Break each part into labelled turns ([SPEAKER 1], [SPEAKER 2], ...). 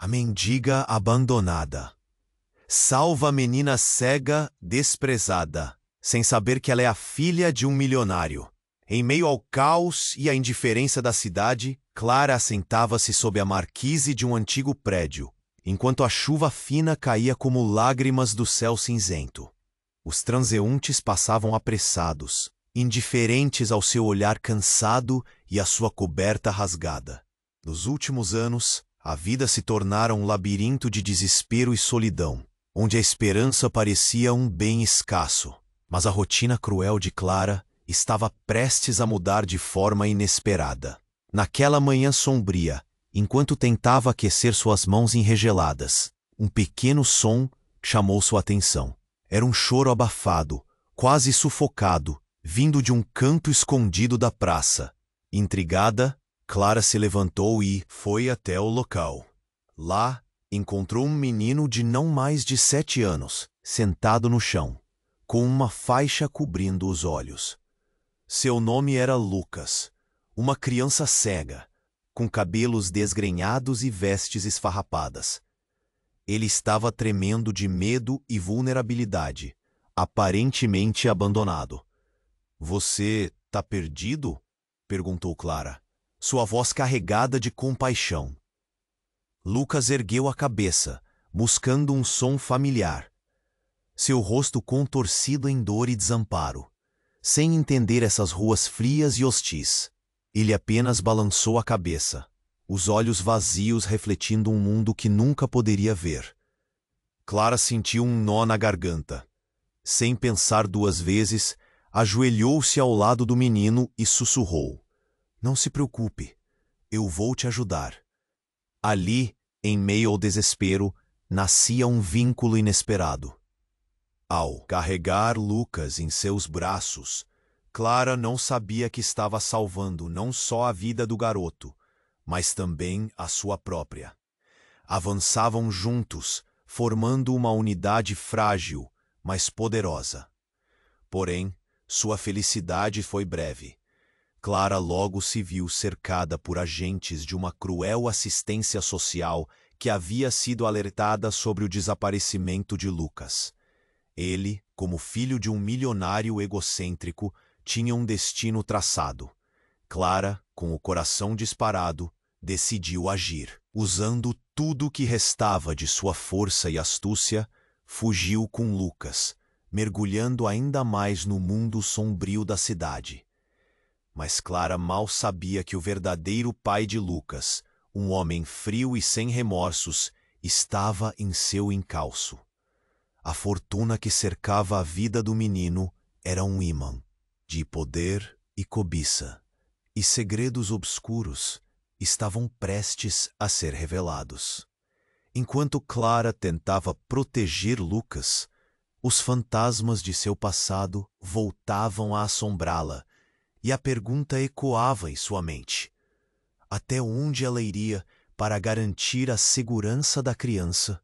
[SPEAKER 1] A mendiga abandonada. Salva a menina cega, desprezada, sem saber que ela é a filha de um milionário. Em meio ao caos e à indiferença da cidade, Clara assentava-se sob a marquise de um antigo prédio, enquanto a chuva fina caía como lágrimas do céu cinzento. Os transeuntes passavam apressados, indiferentes ao seu olhar cansado e à sua coberta rasgada. Nos últimos anos, a vida se tornara um labirinto de desespero e solidão, onde a esperança parecia um bem escasso. Mas a rotina cruel de Clara estava prestes a mudar de forma inesperada. Naquela manhã sombria, enquanto tentava aquecer suas mãos enregeladas, um pequeno som chamou sua atenção. Era um choro abafado, quase sufocado, vindo de um canto escondido da praça. Intrigada, Clara se levantou e foi até o local. Lá, encontrou um menino de não mais de 7 anos, sentado no chão, com uma faixa cobrindo os olhos. Seu nome era Lucas, uma criança cega, com cabelos desgrenhados e vestes esfarrapadas. Ele estava tremendo de medo e vulnerabilidade, aparentemente abandonado. "Você tá perdido?" perguntou Clara, sua voz carregada de compaixão. Lucas ergueu a cabeça, buscando um som familiar. Seu rosto contorcido em dor e desamparo. Sem entender essas ruas frias e hostis, ele apenas balançou a cabeça, os olhos vazios refletindo um mundo que nunca poderia ver. Clara sentiu um nó na garganta. Sem pensar 2 vezes, ajoelhou-se ao lado do menino e sussurrou: "Não se preocupe, eu vou te ajudar." Ali, em meio ao desespero, nascia um vínculo inesperado. Ao carregar Lucas em seus braços, Clara não sabia que estava salvando não só a vida do garoto, mas também a sua própria. Avançavam juntos, formando uma unidade frágil, mas poderosa. Porém, sua felicidade foi breve. Clara logo se viu cercada por agentes de uma cruel assistência social que havia sido alertada sobre o desaparecimento de Lucas. Ele, como filho de um milionário egocêntrico, tinha um destino traçado. Clara, com o coração disparado, decidiu agir. Usando tudo o que restava de sua força e astúcia, fugiu com Lucas, mergulhando ainda mais no mundo sombrio da cidade. Mas Clara mal sabia que o verdadeiro pai de Lucas, um homem frio e sem remorsos, estava em seu encalço. A fortuna que cercava a vida do menino era um ímã de poder e cobiça, e segredos obscuros estavam prestes a ser revelados. Enquanto Clara tentava proteger Lucas, os fantasmas de seu passado voltavam a assombrá-la, e a pergunta ecoava em sua mente: até onde ela iria para garantir a segurança da criança?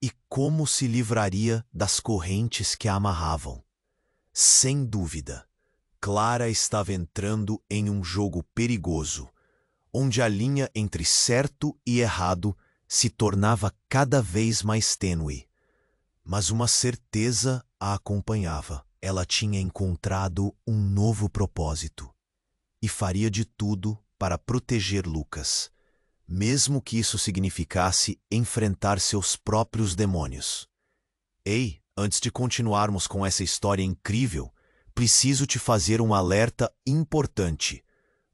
[SPEAKER 1] E como se livraria das correntes que a amarravam? Sem dúvida, Clara estava entrando em um jogo perigoso, onde a linha entre certo e errado se tornava cada vez mais tênue. Mas uma certeza a acompanhava. Ela tinha encontrado um novo propósito e faria de tudo para proteger Lucas, mesmo que isso significasse enfrentar seus próprios demônios. Ei, antes de continuarmos com essa história incrível, preciso te fazer um alerta importante.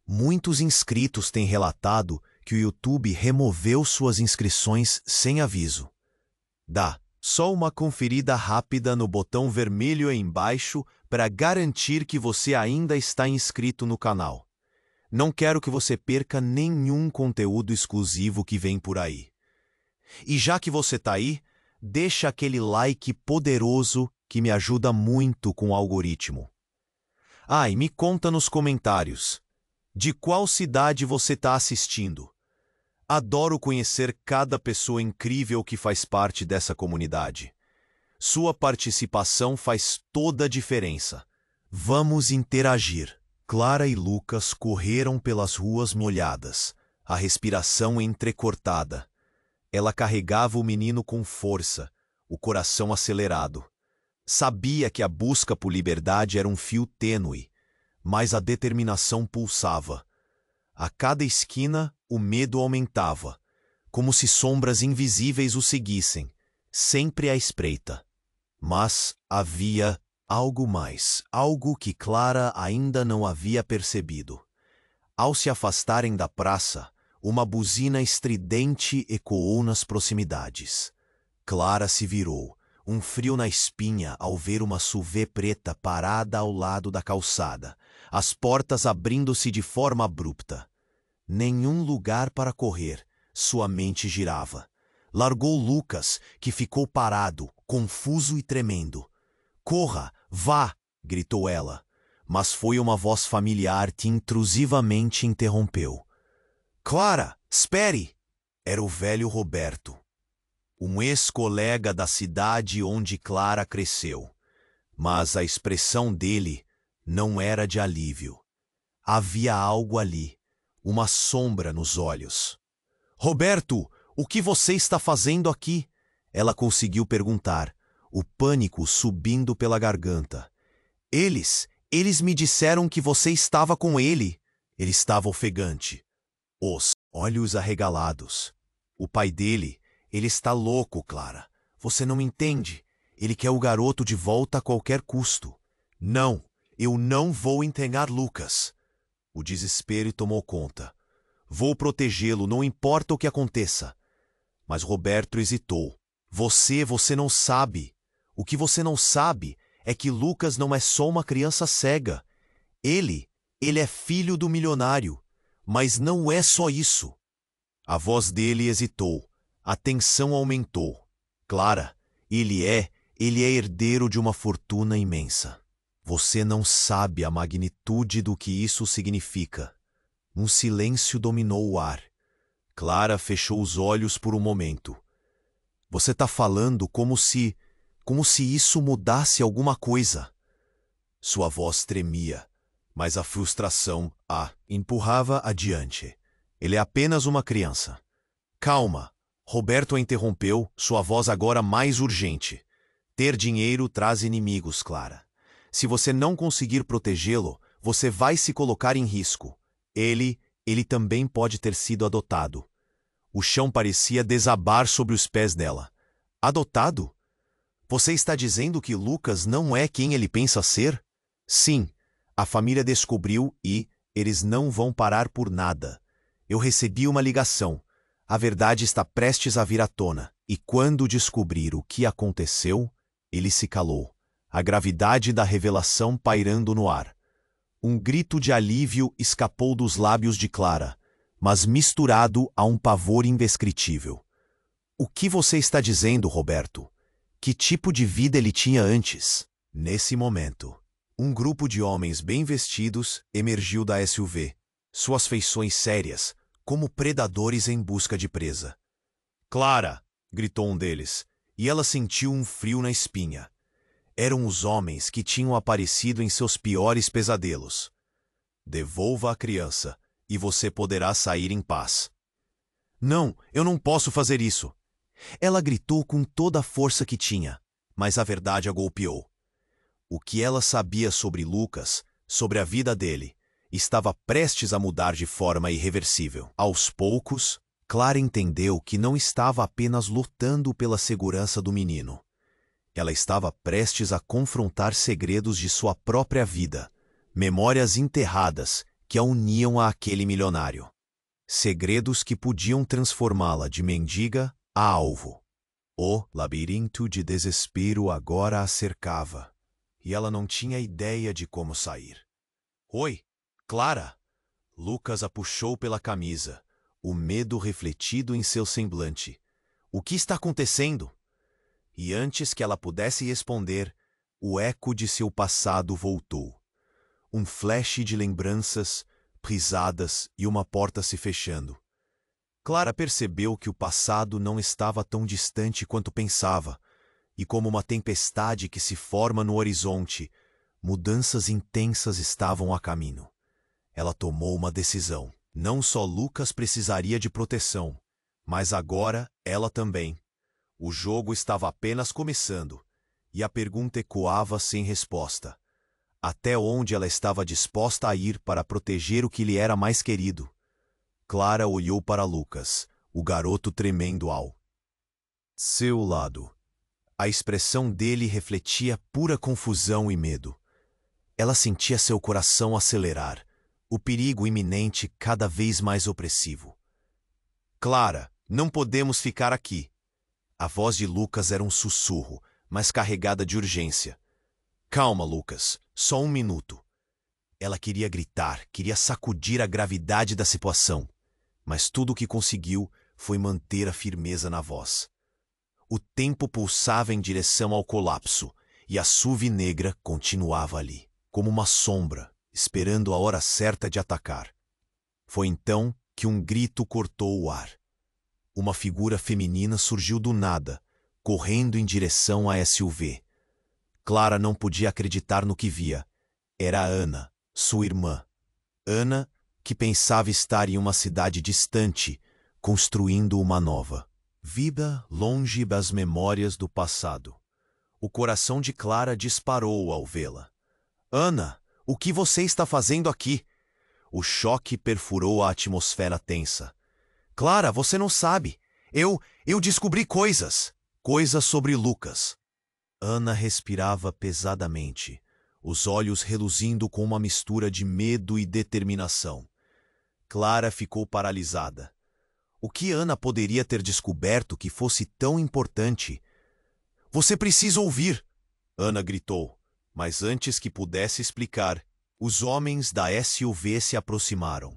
[SPEAKER 1] Muitos inscritos têm relatado que o YouTube removeu suas inscrições sem aviso. Dá só uma conferida rápida no botão vermelho aí embaixo para garantir que você ainda está inscrito no canal. Não quero que você perca nenhum conteúdo exclusivo que vem por aí. E já que você está aí, deixa aquele like poderoso que me ajuda muito com o algoritmo. E me conta nos comentários, de qual cidade você está assistindo? Adoro conhecer cada pessoa incrível que faz parte dessa comunidade. Sua participação faz toda a diferença. Vamos interagir. Clara e Lucas correram pelas ruas molhadas, a respiração entrecortada. Ela carregava o menino com força, o coração acelerado. Sabia que a busca por liberdade era um fio tênue, mas a determinação pulsava. A cada esquina, o medo aumentava, como se sombras invisíveis o seguissem, sempre à espreita. Mas havia algo mais, algo que Clara ainda não havia percebido. Ao se afastarem da praça, uma buzina estridente ecoou nas proximidades. Clara se virou, um frio na espinha ao ver uma SUV preta parada ao lado da calçada, as portas abrindo-se de forma abrupta. Nenhum lugar para correr, sua mente girava. Largou Lucas, que ficou parado, confuso e tremendo. "Corra, vá!" gritou ela, mas foi uma voz familiar que intrusivamente interrompeu. "Clara, espere!" Era o velho Roberto, um ex-colega da cidade onde Clara cresceu. Mas a expressão dele não era de alívio. Havia algo ali, uma sombra nos olhos. "Roberto, o que você está fazendo aqui?" Ela conseguiu perguntar, o pânico subindo pela garganta. Eles me disseram que você estava com ele." Ele estava ofegante, os olhos arregalados. "O pai dele, ele está louco, Clara. Você não entende. Ele quer o garoto de volta a qualquer custo." "Não, eu não vou entregar Lucas." O desespero tomou conta. "Vou protegê-lo, não importa o que aconteça." Mas Roberto hesitou. Você não sabe. O que você não sabe é que Lucas não é só uma criança cega. Ele é filho do milionário. Mas não é só isso." A voz dele hesitou. A tensão aumentou. "Clara, ele é herdeiro de uma fortuna imensa. Você não sabe a magnitude do que isso significa." Um silêncio dominou o ar. Clara fechou os olhos por um momento. "Você está falando como se isso mudasse alguma coisa." Sua voz tremia, mas a frustração a empurrava adiante. "Ele é apenas uma criança." "Calma." Roberto a interrompeu, sua voz agora mais urgente. "Ter dinheiro traz inimigos, Clara. Se você não conseguir protegê-lo, você vai se colocar em risco. Ele também pode ter sido adotado." O chão parecia desabar sobre os pés dela. "Adotado? Você está dizendo que Lucas não é quem ele pensa ser?" "Sim, a família descobriu e eles não vão parar por nada. Eu recebi uma ligação. A verdade está prestes a vir à tona. E quando descobrir o que aconteceu, ele se calou, a gravidade da revelação pairando no ar. Um grito de alívio escapou dos lábios de Clara, mas misturado a um pavor indescritível. "O que você está dizendo, Roberto? Que tipo de vida ele tinha antes?" Nesse momento, um grupo de homens bem vestidos emergiu da SUV, suas feições sérias, como predadores em busca de presa. "Clara!" gritou um deles, e ela sentiu um frio na espinha. Eram os homens que tinham aparecido em seus piores pesadelos. "Devolva a criança, e você poderá sair em paz." "Não, eu não posso fazer isso." Ela gritou com toda a força que tinha, mas a verdade a golpeou. O que ela sabia sobre Lucas, sobre a vida dele, estava prestes a mudar de forma irreversível. Aos poucos, Clara entendeu que não estava apenas lutando pela segurança do menino. Ela estava prestes a confrontar segredos de sua própria vida, memórias enterradas que a uniam àquele milionário. Segredos que podiam transformá-la de mendiga a alvo. O labirinto de desespero agora a cercava, e ela não tinha ideia de como sair. "Oi, Clara!" Lucas a puxou pela camisa, o medo refletido em seu semblante. "O que está acontecendo?" E antes que ela pudesse responder, o eco de seu passado voltou. Um flash de lembranças, risadas e uma porta se fechando. Clara percebeu que o passado não estava tão distante quanto pensava, e como uma tempestade que se forma no horizonte, mudanças intensas estavam a caminho. Ela tomou uma decisão. Não só Lucas precisaria de proteção, Mas agora ela também. O jogo estava apenas começando, e a pergunta ecoava sem resposta. Até onde ela estava disposta a ir para proteger o que lhe era mais querido? Clara olhou para Lucas, o garoto tremendo ao seu lado. A expressão dele refletia pura confusão e medo. Ela sentia seu coração acelerar, o perigo iminente cada vez mais opressivo. Clara, não podemos ficar aqui. A voz de Lucas era um sussurro, mas carregada de urgência. Calma, Lucas, só um minuto. Ela queria gritar, queria sacudir a gravidade da situação, mas tudo o que conseguiu foi manter a firmeza na voz. O tempo pulsava em direção ao colapso, e a SUV negra continuava ali, como uma sombra, esperando a hora certa de atacar. Foi então que um grito cortou o ar. Uma figura feminina surgiu do nada, correndo em direção à SUV. Clara não podia acreditar no que via. Era Ana, sua irmã. Ana, que pensava estar em uma cidade distante, construindo uma nova vida longe das memórias do passado. O coração de Clara disparou ao vê-la. Ana, o que você está fazendo aqui? O choque perfurou a atmosfera tensa. Clara, você não sabe. Eu descobri coisas. Coisas sobre Lucas. Ana respirava pesadamente, os olhos reluzindo com uma mistura de medo e determinação. Clara ficou paralisada. O que Ana poderia ter descoberto que fosse tão importante? Você precisa ouvir! Ana gritou, mas antes que pudesse explicar, os homens da SUV se aproximaram.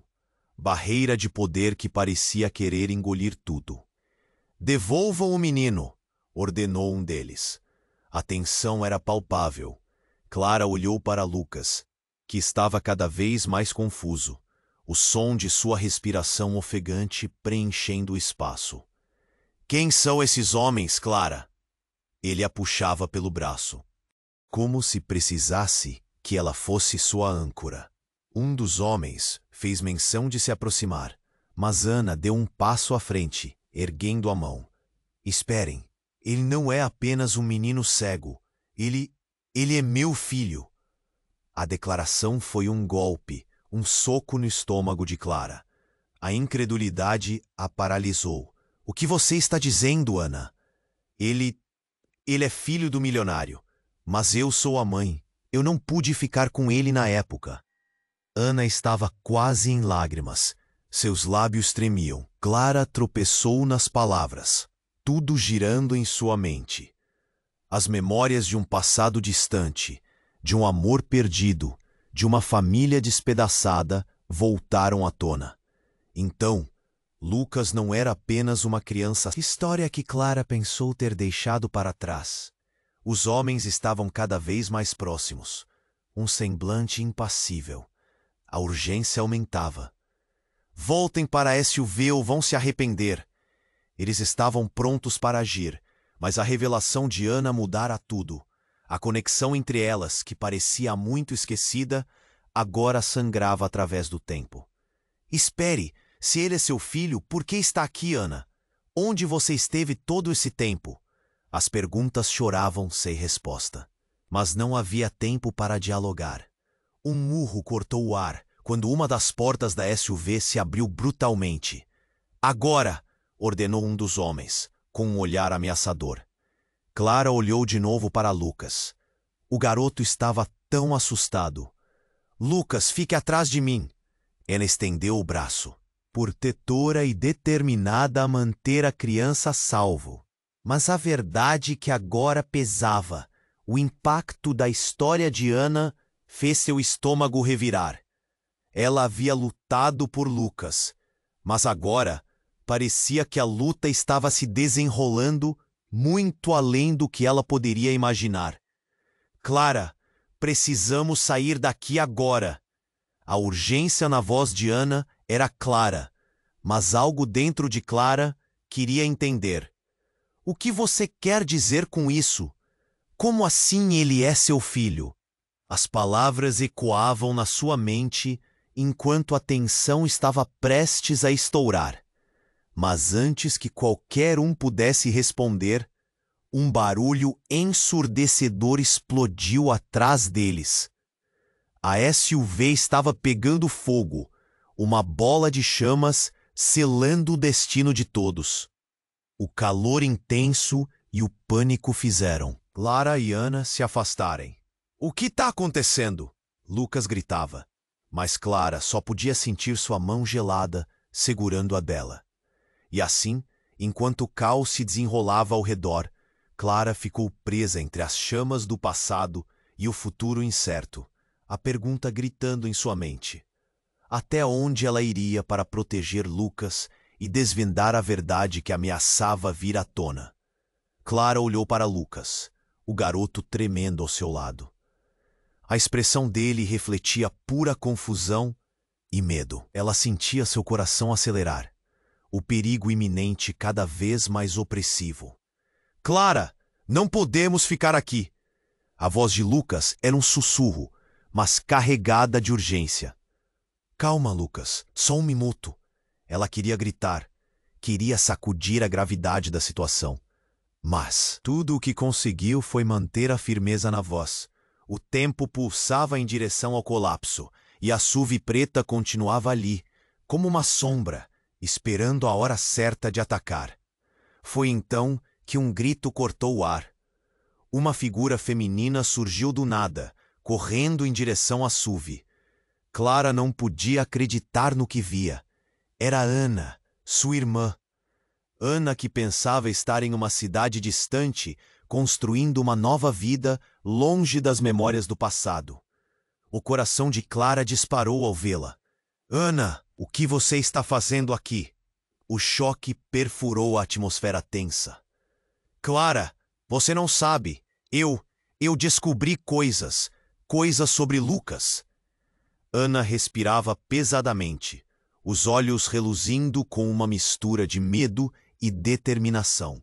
[SPEAKER 1] Barreira de poder que parecia querer engolir tudo. Devolvam o menino, ordenou um deles. A tensão era palpável. Clara olhou para Lucas, que estava cada vez mais confuso, o som de sua respiração ofegante preenchendo o espaço. Quem são esses homens, Clara? Ele a puxava pelo braço, como se precisasse que ela fosse sua âncora. Um dos homens fez menção de se aproximar, mas Ana deu um passo à frente, erguendo a mão. Esperem, ele não é apenas um menino cego. Ele é meu filho. A declaração foi um golpe, um soco no estômago de Clara. A incredulidade a paralisou. O que você está dizendo, Ana? Ele é filho do milionário, mas eu sou a mãe. Eu não pude ficar com ele na época. Ana estava quase em lágrimas. Seus lábios tremiam. Clara tropeçou nas palavras, tudo girando em sua mente. As memórias de um passado distante, de um amor perdido, de uma família despedaçada, voltaram à tona. Então, Lucas não era apenas uma criança. História que Clara pensou ter deixado para trás. Os homens estavam cada vez mais próximos. Um semblante impassível. A urgência aumentava. Voltem para a SUV ou vão se arrepender. Eles estavam prontos para agir, mas a revelação de Ana mudara tudo. A conexão entre elas, que parecia muito esquecida, agora sangrava através do tempo. Espere, se ele é seu filho, por que está aqui, Ana? Onde você esteve todo esse tempo? As perguntas choravam sem resposta. Mas não havia tempo para dialogar. Um murro cortou o ar quando uma das portas da SUV se abriu brutalmente. Agora! Ordenou um dos homens, com um olhar ameaçador. Clara olhou de novo para Lucas. O garoto estava tão assustado. Lucas, fique atrás de mim. Ela estendeu o braço, protetora e determinada a manter a criança a salvo. Mas a verdade que agora pesava, o impacto da história de Ana, fez seu estômago revirar. Ela havia lutado por Lucas, mas agora parecia que a luta estava se desenrolando muito além do que ela poderia imaginar. Clara, precisamos sair daqui agora. A urgência na voz de Ana era clara, mas algo dentro de Clara queria entender. O que você quer dizer com isso? Como assim ele é seu filho? As palavras ecoavam na sua mente enquanto a tensão estava prestes a estourar. Mas antes que qualquer um pudesse responder, um barulho ensurdecedor explodiu atrás deles. A SUV estava pegando fogo, uma bola de chamas selando o destino de todos. O calor intenso e o pânico fizeram Clara e Ana se afastarem. "O que está acontecendo?" Lucas gritava, mas Clara só podia sentir sua mão gelada segurando a dela. E assim, enquanto o caos se desenrolava ao redor, Clara ficou presa entre as chamas do passado e o futuro incerto, a pergunta gritando em sua mente. Até onde ela iria para proteger Lucas e desvendar a verdade que ameaçava vir à tona? Clara olhou para Lucas, o garoto tremendo ao seu lado. A expressão dele refletia pura confusão e medo. Ela sentia seu coração acelerar, o perigo iminente cada vez mais opressivo. "Clara, não podemos ficar aqui!" A voz de Lucas era um sussurro, mas carregada de urgência. "Calma, Lucas, só um minuto." Ela queria gritar, queria sacudir a gravidade da situação. Mas tudo o que conseguiu foi manter a firmeza na voz. O tempo pulsava em direção ao colapso, e a SUV preta continuava ali, como uma sombra, esperando a hora certa de atacar. Foi então que um grito cortou o ar. Uma figura feminina surgiu do nada, correndo em direção à SUV. Clara não podia acreditar no que via. Era Ana, sua irmã. Ana, que pensava estar em uma cidade distante, construindo uma nova vida longe das memórias do passado. O coração de Clara disparou ao vê-la. "Ana, o que você está fazendo aqui?" O choque perfurou a atmosfera tensa. "Clara, você não sabe. Eu descobri coisas sobre Lucas." Ana respirava pesadamente, os olhos reluzindo com uma mistura de medo e determinação.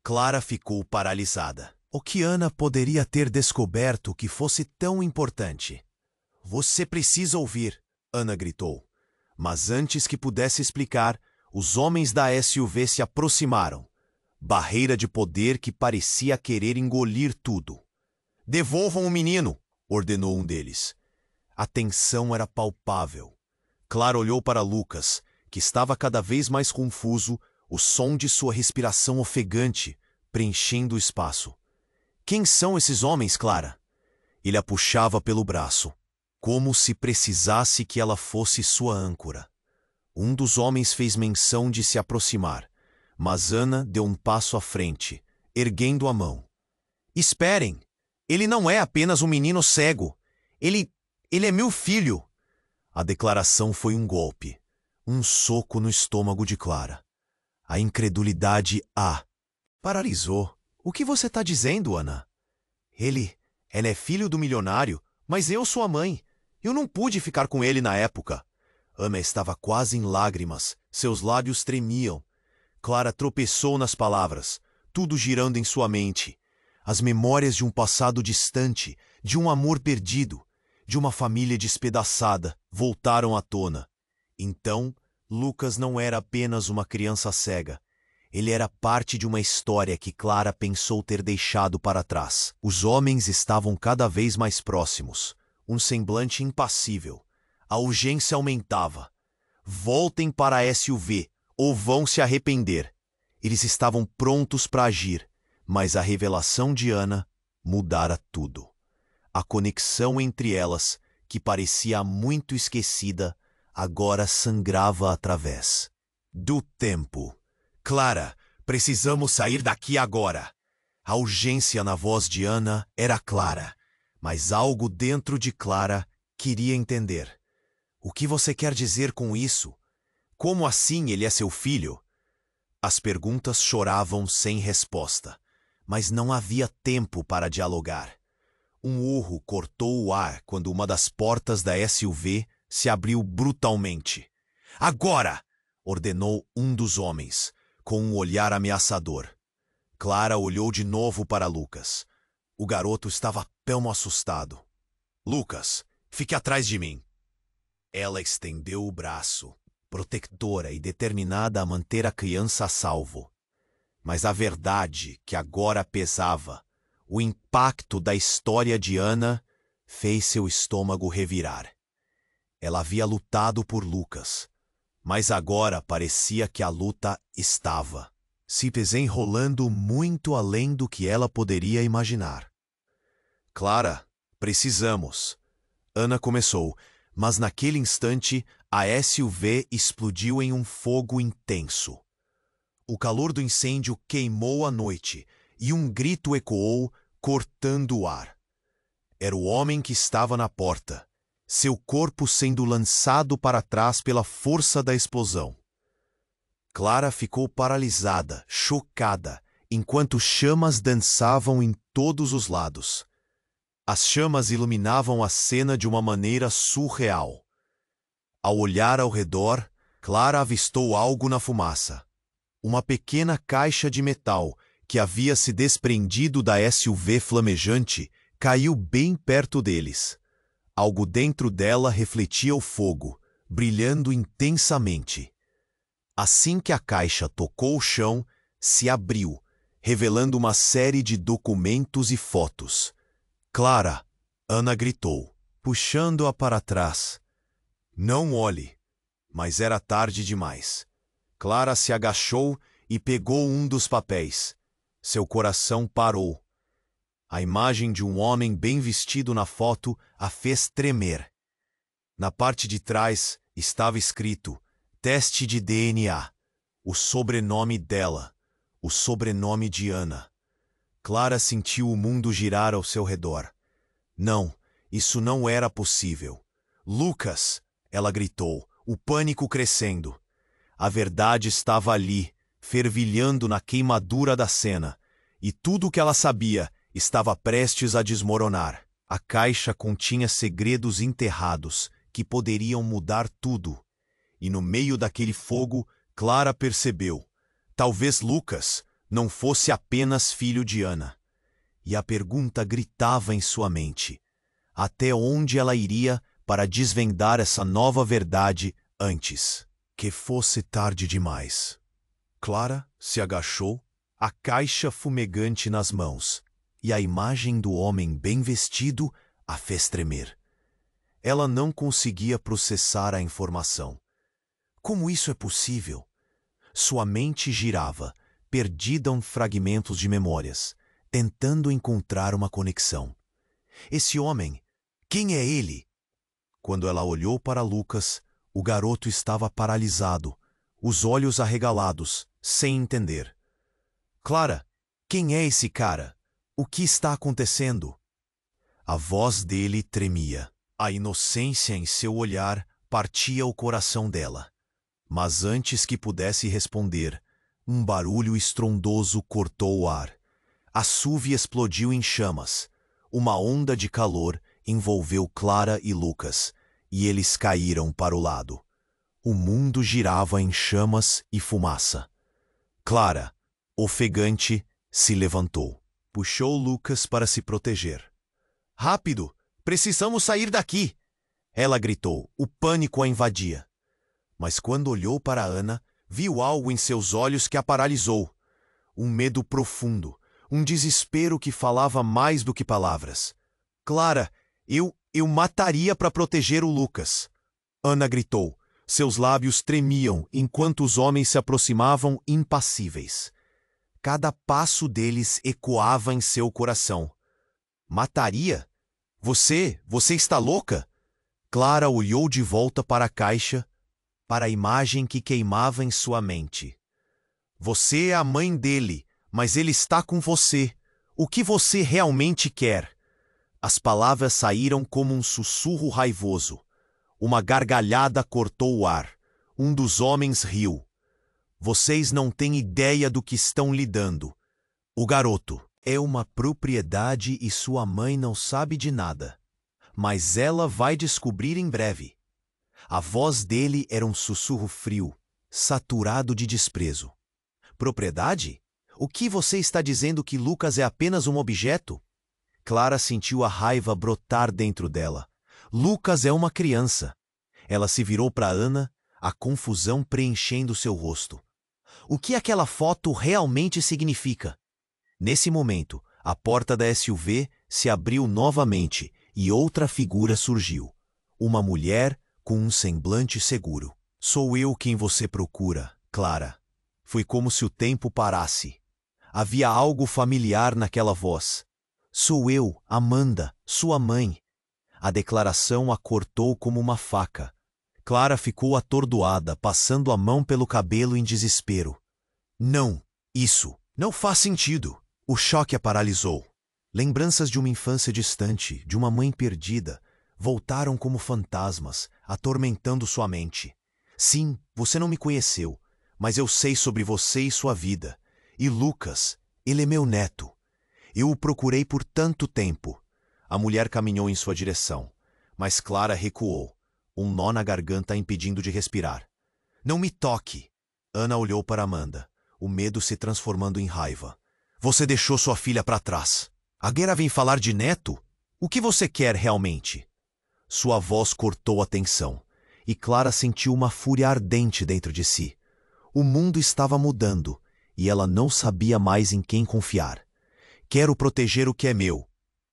[SPEAKER 1] Clara ficou paralisada. O que Ana poderia ter descoberto que fosse tão importante? "Você precisa ouvir", Ana gritou. Mas antes que pudesse explicar, os homens da SUV se aproximaram. Barreira de poder que parecia querer engolir tudo. "Devolvam o menino", ordenou um deles. A tensão era palpável. Clara olhou para Lucas, que estava cada vez mais confuso, o som de sua respiração ofegante, preenchendo o espaço. "Quem são esses homens, Clara?" Ele a puxava pelo braço, como se precisasse que ela fosse sua âncora. Um dos homens fez menção de se aproximar, mas Ana deu um passo à frente, erguendo a mão. "Esperem! Ele não é apenas um menino cego. Ele é meu filho!" A declaração foi um golpe, um soco no estômago de Clara. A incredulidade a paralisou. "O que você está dizendo, Ana?" Ele é filho do milionário, mas eu sou a mãe. Eu não pude ficar com ele na época." Ana estava quase em lágrimas, seus lábios tremiam. Clara tropeçou nas palavras, tudo girando em sua mente. As memórias de um passado distante, de um amor perdido, de uma família despedaçada, voltaram à tona. Então, Lucas não era apenas uma criança cega. Ele era parte de uma história que Clara pensou ter deixado para trás. Os homens estavam cada vez mais próximos, um semblante impassível. A urgência aumentava. "Voltem para a SUV, ou vão se arrepender." Eles estavam prontos para agir, mas a revelação de Ana mudara tudo. A conexão entre elas, que parecia muito esquecida, agora sangrava através do tempo. "Clara, precisamos sair daqui agora." A urgência na voz de Ana era clara, mas algo dentro de Clara queria entender. "O que você quer dizer com isso? Como assim ele é seu filho?" As perguntas choravam sem resposta, mas não havia tempo para dialogar. Um urro cortou o ar quando uma das portas da SUV se abriu brutalmente. "Agora!" ordenou um dos homens, com um olhar ameaçador. Clara olhou de novo para Lucas. O garoto estava tão assustado. "Lucas, fique atrás de mim." Ela estendeu o braço. protectora e determinada a manter a criança a salvo. Mas a verdade que agora pesava, o impacto da história de Ana, fez seu estômago revirar. Ela havia lutado por Lucas, mas agora parecia que a luta estava se desenrolando muito além do que ela poderia imaginar. Clara, precisamos. Ana começou, mas naquele instante a SUV explodiu em um fogo intenso. O calor do incêndio queimou a noite e um grito ecoou, cortando o ar. Era o homem que estava na porta, seu corpo sendo lançado para trás pela força da explosão. Clara ficou paralisada, chocada, enquanto chamas dançavam em todos os lados. As chamas iluminavam a cena de uma maneira surreal. Ao olhar ao redor, Clara avistou algo na fumaça. Uma pequena caixa de metal que havia se desprendido da SUV flamejante caiu bem perto deles. Algo dentro dela refletia o fogo, brilhando intensamente. Assim que a caixa tocou o chão, se abriu, revelando uma série de documentos e fotos. Clara, Ana gritou, puxando-a para trás. Não olhe. Mas era tarde demais. Clara se agachou e pegou um dos papéis. Seu coração parou. A imagem de um homem bem vestido na foto a fez tremer. Na parte de trás estava escrito: teste de DNA. O sobrenome dela. O sobrenome de Ana. Clara sentiu o mundo girar ao seu redor. Não, isso não era possível. Lucas! Ela gritou, o pânico crescendo. A verdade estava ali, fervilhando na queimadura da cena, e tudo o que ela sabia estava prestes a desmoronar. A caixa continha segredos enterrados que poderiam mudar tudo. E no meio daquele fogo, Clara percebeu. Talvez Lucas não fosse apenas filho de Ana. E a pergunta gritava em sua mente. Até onde ela iria para desvendar essa nova verdade antes que fosse tarde demais? Clara se agachou, a caixa fumegante nas mãos, e a imagem do homem bem vestido a fez tremer. Ela não conseguia processar a informação. Como isso é possível? Sua mente girava, perdida em fragmentos de memórias, tentando encontrar uma conexão. Esse homem, quem é ele? Quando ela olhou para Lucas, o garoto estava paralisado, os olhos arregalados, sem entender. Clara, quem é esse cara? O que está acontecendo? A voz dele tremia. A inocência em seu olhar partia o coração dela. Mas antes que pudesse responder, um barulho estrondoso cortou o ar. A SUV explodiu em chamas. Uma onda de calor envolveu Clara e Lucas, e eles caíram para o lado. O mundo girava em chamas e fumaça. Clara, ofegante, se levantou. Puxou Lucas para se proteger. Rápido! Precisamos sair daqui! Ela gritou, o pânico a invadia. Mas quando olhou para Ana, viu algo em seus olhos que a paralisou. Um medo profundo, um desespero que falava mais do que palavras. Clara, eu mataria para proteger o Lucas. Ana gritou. Seus lábios tremiam enquanto os homens se aproximavam impassíveis. Cada passo deles ecoava em seu coração. Mataria? Você está louca? Clara olhou de volta para a caixa, para a imagem que queimava em sua mente. Você é a mãe dele, mas ele está com você. O que você realmente quer? As palavras saíram como um sussurro raivoso. Uma gargalhada cortou o ar. Um dos homens riu. Vocês não têm ideia do que estão lidando. O garoto é uma propriedade e sua mãe não sabe de nada. Mas ela vai descobrir em breve. A voz dele era um sussurro frio, saturado de desprezo. Propriedade? O que você está dizendo que Lucas é apenas um objeto? Clara sentiu a raiva brotar dentro dela. Lucas é uma criança. Ela se virou para Ana, a confusão preenchendo seu rosto. O que aquela foto realmente significa? Nesse momento, a porta da SUV se abriu novamente e outra figura surgiu. Uma mulher com um semblante seguro. Sou eu quem você procura, Clara. Foi como se o tempo parasse. Havia algo familiar naquela voz. Sou eu, Amanda, sua mãe. A declaração a cortou como uma faca. Clara ficou atordoada, passando a mão pelo cabelo em desespero. Não, isso não faz sentido. O choque a paralisou. Lembranças de uma infância distante, de uma mãe perdida, voltaram como fantasmas, atormentando sua mente. Sim, você não me conheceu, mas eu sei sobre você e sua vida. E Lucas, ele é meu neto. Eu o procurei por tanto tempo. A mulher caminhou em sua direção, mas Clara recuou, um nó na garganta a impedindo de respirar. Não me toque! Ana olhou para Amanda, o medo se transformando em raiva. Você deixou sua filha para trás. A Guerra vem falar de neto? O que você quer realmente? Sua voz cortou a tensão, e Clara sentiu uma fúria ardente dentro de si. O mundo estava mudando, e ela não sabia mais em quem confiar. Quero proteger o que é meu.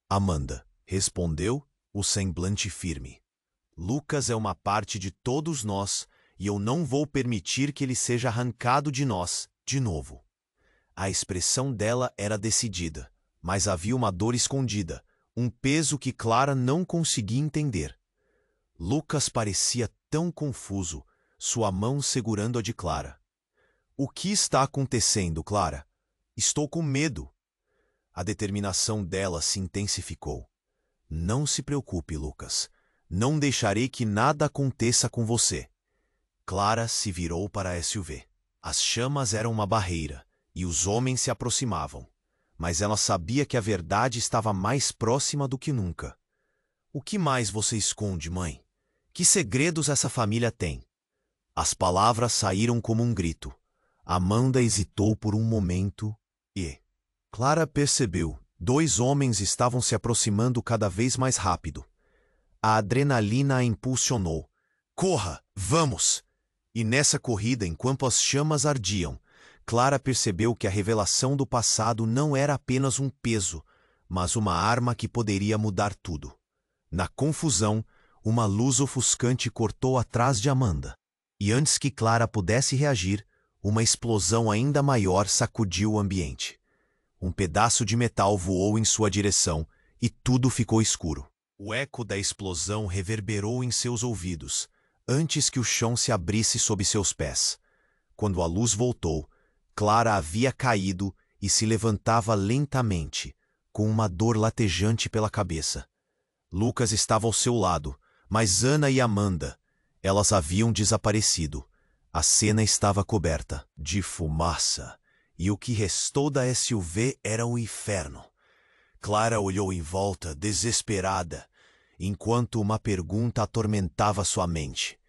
[SPEAKER 1] Amanda respondeu, o semblante firme. Lucas é uma parte de todos nós, e eu não vou permitir que ele seja arrancado de nós, de novo. A expressão dela era decidida, mas havia uma dor escondida, um peso que Clara não conseguia entender. Lucas parecia tão confuso, sua mão segurando a de Clara. O que está acontecendo, Clara? Estou com medo. A determinação dela se intensificou. Não se preocupe, Lucas. Não deixarei que nada aconteça com você. Clara se virou para a SUV. As chamas eram uma barreira, e os homens se aproximavam. Mas ela sabia que a verdade estava mais próxima do que nunca. O que mais você esconde, mãe? Que segredos essa família tem? As palavras saíram como um grito. Amanda hesitou por um momento e... Clara percebeu. 2 homens estavam se aproximando cada vez mais rápido. A adrenalina a impulsionou. Corra, vamos! E nessa corrida, enquanto as chamas ardiam, Clara percebeu que a revelação do passado não era apenas um peso, mas uma arma que poderia mudar tudo. Na confusão, uma luz ofuscante cortou atrás de Amanda. E antes que Clara pudesse reagir, uma explosão ainda maior sacudiu o ambiente. Um pedaço de metal voou em sua direção e tudo ficou escuro. O eco da explosão reverberou em seus ouvidos, antes que o chão se abrisse sob seus pés. Quando a luz voltou, Clara havia caído e se levantava lentamente, com uma dor latejante pela cabeça. Lucas estava ao seu lado, mas Ana e Amanda, elas haviam desaparecido. A cena estava coberta de fumaça. E o que restou da SUV era o inferno. Clara olhou em volta, desesperada, enquanto uma pergunta atormentava sua mente.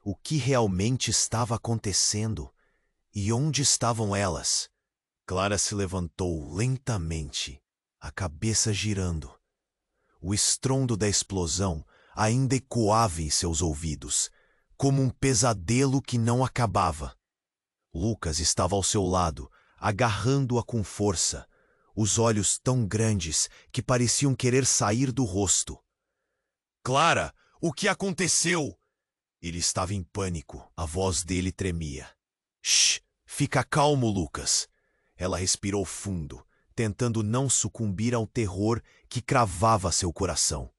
[SPEAKER 1] O que realmente estava acontecendo? E onde estavam elas? Clara se levantou lentamente, a cabeça girando. O estrondo da explosão ainda ecoava em seus ouvidos, como um pesadelo que não acabava. Lucas estava ao seu lado, agarrando-a com força, os olhos tão grandes que pareciam querer sair do rosto. Clara, o que aconteceu? Ele estava em pânico, a voz dele tremia. Shh, fica calmo, Lucas. Ela respirou fundo, tentando não sucumbir ao terror que cravava seu coração.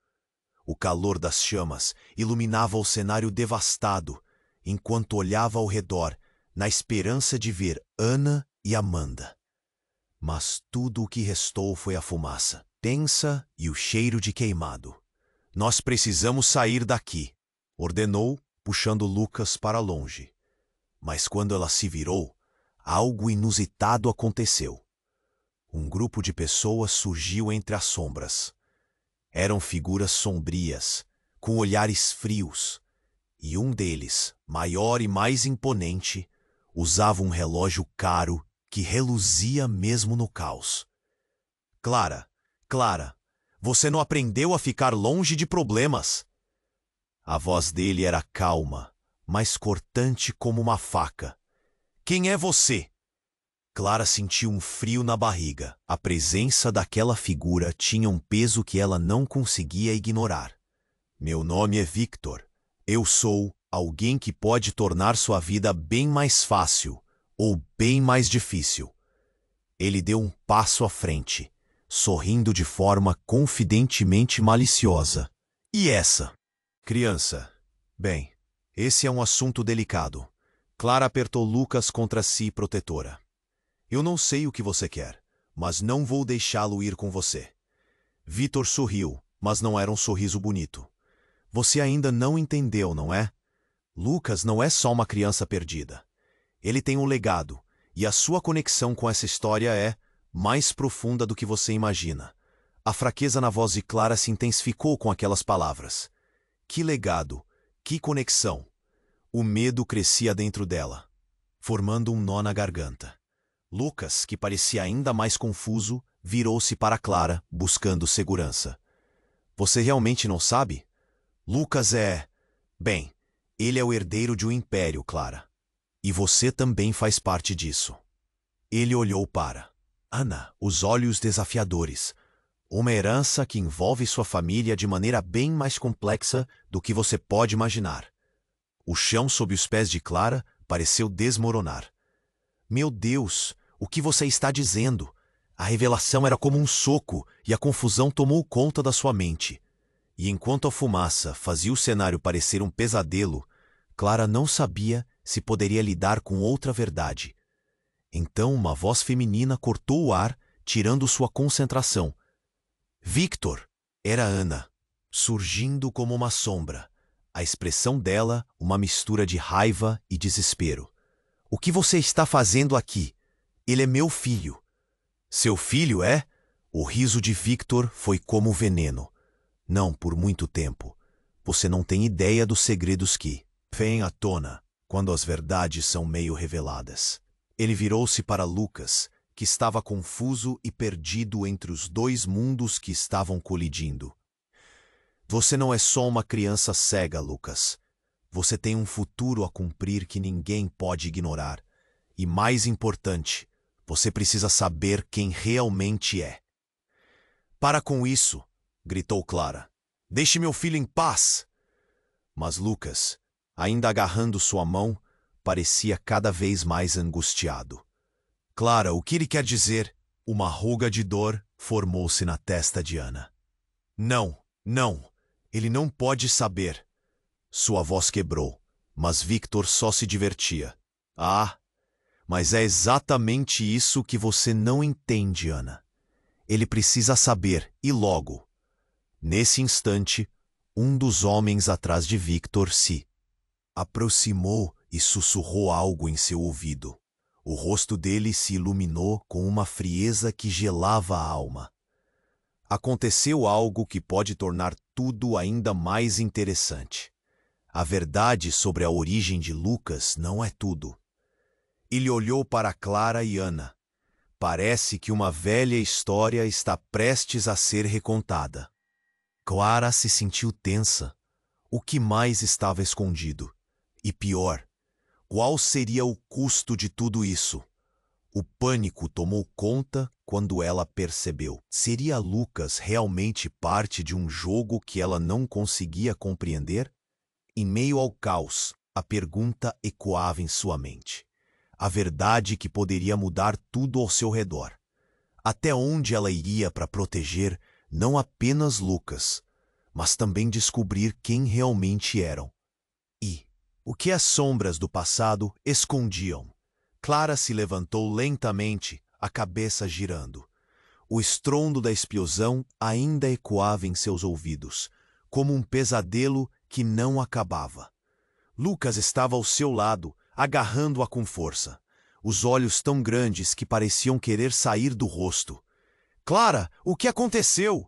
[SPEAKER 1] O calor das chamas iluminava o cenário devastado, enquanto olhava ao redor, na esperança de ver Ana e Amanda. Mas tudo o que restou foi a fumaça, tensa e o cheiro de queimado. Nós precisamos sair daqui, ordenou, puxando Lucas para longe. Mas quando ela se virou, algo inusitado aconteceu. Um grupo de pessoas surgiu entre as sombras. Eram figuras sombrias, com olhares frios, e um deles, maior e mais imponente, usava um relógio caro que reluzia mesmo no caos. Clara, você não aprendeu a ficar longe de problemas. A voz dele era calma, mas cortante como uma faca. Quem é você? Clara sentiu um frio na barriga. A presença daquela figura tinha um peso que ela não conseguia ignorar. Meu nome é Victor. Eu sou alguém que pode tornar sua vida bem mais fácil ou bem mais difícil. Ele deu um passo à frente, sorrindo de forma confidentemente maliciosa. E essa? Criança. Bem, esse é um assunto delicado. Clara apertou Lucas contra si, protetora. Eu não sei o que você quer, mas não vou deixá-lo ir com você. Vitor sorriu, mas não era um sorriso bonito. Você ainda não entendeu, não é? Lucas não é só uma criança perdida. Ele tem um legado, e a sua conexão com essa história é mais profunda do que você imagina. A fraqueza na voz de Clara se intensificou com aquelas palavras. Que legado, que conexão. O medo crescia dentro dela, formando um nó na garganta. Lucas, que parecia ainda mais confuso, virou-se para Clara, buscando segurança. Você realmente não sabe? Lucas é... Bem, ele é o herdeiro de um império, Clara. E você também faz parte disso. Ele olhou para Ana, os olhos desafiadores. Uma herança que envolve sua família de maneira bem mais complexa do que você pode imaginar. O chão sob os pés de Clara pareceu desmoronar. Meu Deus, o que você está dizendo? A revelação era como um soco e a confusão tomou conta da sua mente. E enquanto a fumaça fazia o cenário parecer um pesadelo, Clara não sabia se poderia lidar com outra verdade. Então uma voz feminina cortou o ar, tirando sua concentração. Victor! Era Ana, surgindo como uma sombra. A expressão dela, uma mistura de raiva e desespero. O que você está fazendo aqui? Ele é meu filho. Seu filho é? O riso de Victor foi como veneno. Não por muito tempo. Você não tem ideia dos segredos que vêm à tona quando as verdades são meio reveladas. Ele virou-se para Lucas, que estava confuso e perdido entre os dois mundos que estavam colidindo. Você não é só uma criança cega, Lucas. Você tem um futuro a cumprir que ninguém pode ignorar. E mais importante, você precisa saber quem realmente é. Para com isso! Gritou Clara. Deixe meu filho em paz! Mas Lucas, ainda agarrando sua mão, parecia cada vez mais angustiado. Clara, o que ele quer dizer? Uma ruga de dor formou-se na testa de Ana. Não, não, ele não pode saber. Sua voz quebrou, mas Victor só se divertia. Ah, mas é exatamente isso que você não entende, Ana. Ele precisa saber, e logo. Nesse instante, um dos homens atrás de Victor se aproximou e sussurrou algo em seu ouvido. O rosto dele se iluminou com uma frieza que gelava a alma. Aconteceu algo que pode tornar tudo ainda mais interessante. A verdade sobre a origem de Lucas não é tudo. Ele olhou para Clara e Ana. Parece que uma velha história está prestes a ser recontada. Clara se sentiu tensa. O que mais estava escondido? E pior, qual seria o custo de tudo isso? O pânico tomou conta quando ela percebeu. Seria Lucas realmente parte de um jogo que ela não conseguia compreender? Em meio ao caos, a pergunta ecoava em sua mente. A verdade que poderia mudar tudo ao seu redor. Até onde ela iria para proteger não apenas Lucas, mas também descobrir quem realmente eram. E o que as sombras do passado escondiam. Clara se levantou lentamente, a cabeça girando. O estrondo da explosão ainda ecoava em seus ouvidos, como um pesadelo que não acabava. Lucas estava ao seu lado, agarrando-a com força. Os olhos tão grandes que pareciam querer sair do rosto. Clara, o que aconteceu?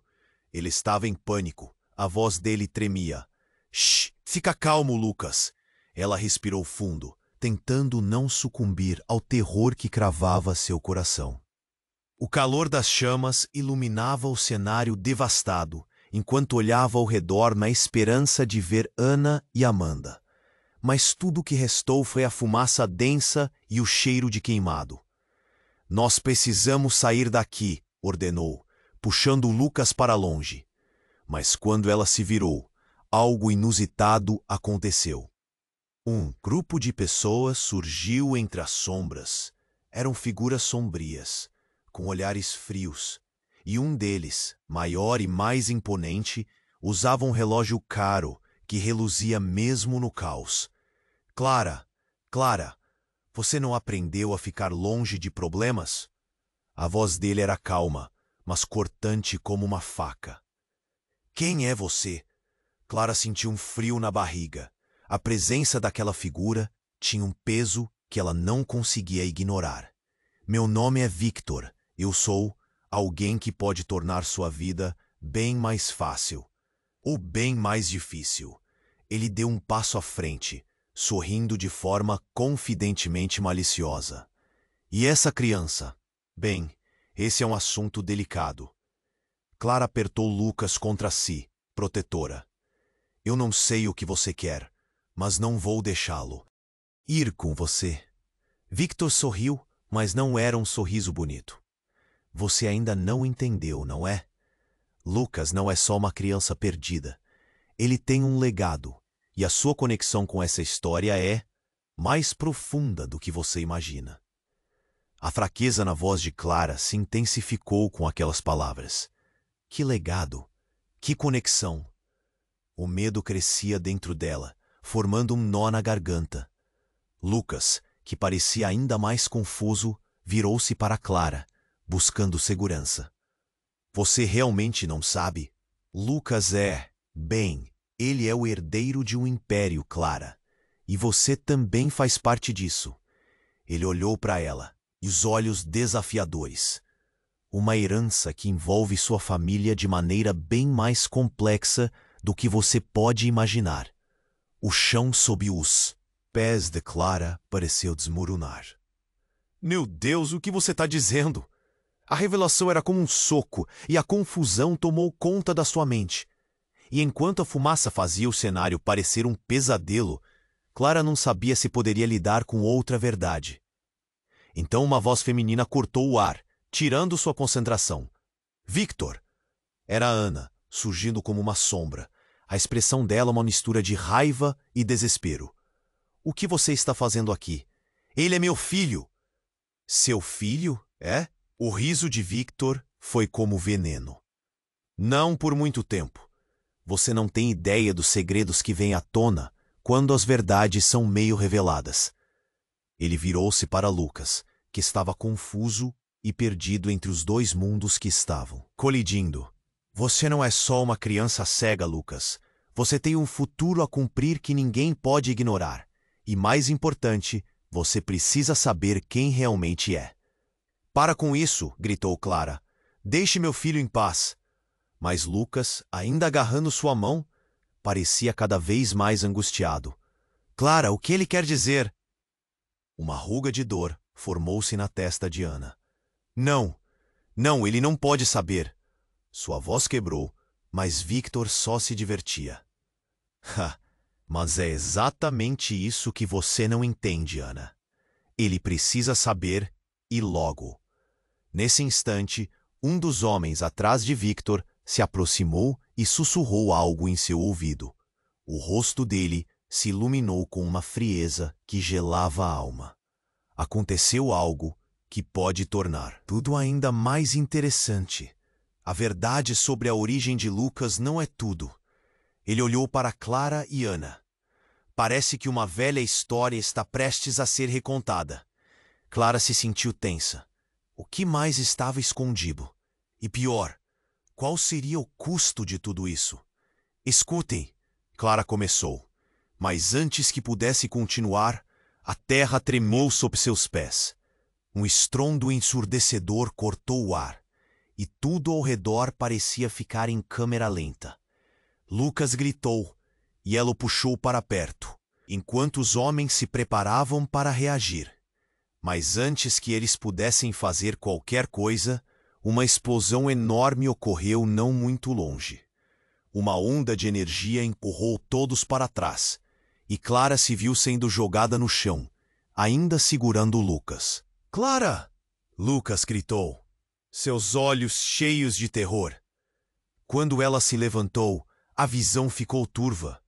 [SPEAKER 1] Ele estava em pânico. A voz dele tremia. Shh, fica calmo, Lucas. Ela respirou fundo, tentando não sucumbir ao terror que cravava seu coração. O calor das chamas iluminava o cenário devastado, enquanto olhava ao redor na esperança de ver Ana e Amanda. mas tudo o que restou foi a fumaça densa e o cheiro de queimado. Nós precisamos sair daqui, ordenou, puxando Lucas para longe. Mas quando ela se virou, algo inusitado aconteceu. Um grupo de pessoas surgiu entre as sombras. Eram figuras sombrias, com olhares frios, e um deles, maior e mais imponente, usava um relógio caro que reluzia mesmo no caos. Clara, Clara, você não aprendeu a ficar longe de problemas? A voz dele era calma, mas cortante como uma faca. Quem é você? Clara sentiu um frio na barriga. A presença daquela figura tinha um peso que ela não conseguia ignorar. Meu nome é Victor. Eu sou alguém que pode tornar sua vida bem mais fácil. Ou bem mais difícil. Ele deu um passo à frente, sorrindo de forma confidentemente maliciosa. E essa criança? Bem, esse é um assunto delicado. Clara apertou Lucas contra si, protetora. Eu não sei o que você quer, mas não vou deixá-lo ir com você. Victor sorriu, mas não era um sorriso bonito. Você ainda não entendeu, não é? Lucas não é só uma criança perdida. Ele tem um legado, e a sua conexão com essa história é mais profunda do que você imagina. A fraqueza na voz de Clara se intensificou com aquelas palavras. Que legado! Que conexão! O medo crescia dentro dela, formando um nó na garganta. Lucas, que parecia ainda mais confuso, virou-se para Clara, buscando segurança. Você realmente não sabe? Lucas bem, ele é o herdeiro de um império, Clara. E você também faz parte disso. Ele olhou para ela, e os olhos desafiadores. Uma herança que envolve sua família de maneira bem mais complexa do que você pode imaginar. O chão sob os pés de Clara pareceu desmoronar. Meu Deus, o que você está dizendo? A revelação era como um soco e a confusão tomou conta da sua mente. E enquanto a fumaça fazia o cenário parecer um pesadelo, Clara não sabia se poderia lidar com outra verdade. Então uma voz feminina cortou o ar, tirando sua concentração. Victor! Era Ana, surgindo como uma sombra. A expressão dela uma mistura de raiva e desespero. O que você está fazendo aqui? Ele é meu filho! Seu filho? É? O riso de Victor foi como veneno. Não por muito tempo. Você não tem ideia dos segredos que vêm à tona quando as verdades são meio reveladas. Ele virou-se para Lucas, que estava confuso e perdido entre os dois mundos que estavam colidindo. Você não é só uma criança cega, Lucas. Você tem um futuro a cumprir que ninguém pode ignorar. E mais importante, você precisa saber quem realmente é. Para com isso, gritou Clara. Deixe meu filho em paz. Mas Lucas, ainda agarrando sua mão, parecia cada vez mais angustiado. Clara, o que ele quer dizer? Uma ruga de dor formou-se na testa de Ana. Não, ele não pode saber. Sua voz quebrou, mas Victor só se divertia. Mas é exatamente isso que você não entende, Ana. Ele precisa saber, e logo. Nesse instante, um dos homens atrás de Victor se aproximou e sussurrou algo em seu ouvido. O rosto dele se iluminou com uma frieza que gelava a alma. Aconteceu algo que pode tornar tudo ainda mais interessante. A verdade sobre a origem de Lucas não é tudo. Ele olhou para Clara e Ana. Parece que uma velha história está prestes a ser recontada. Clara se sentiu tensa. O que mais estava escondido? E pior, qual seria o custo de tudo isso? Escutem, Clara começou. Mas antes que pudesse continuar, a terra tremou sob seus pés. Um estrondo ensurdecedor cortou o ar, e tudo ao redor parecia ficar em câmera lenta. Lucas gritou, e ela o puxou para perto, enquanto os homens se preparavam para reagir. Mas antes que eles pudessem fazer qualquer coisa, uma explosão enorme ocorreu não muito longe. Uma onda de energia empurrou todos para trás, e Clara se viu sendo jogada no chão, ainda segurando Lucas. "Clara!" Lucas gritou, seus olhos cheios de terror. Quando ela se levantou, a visão ficou turva.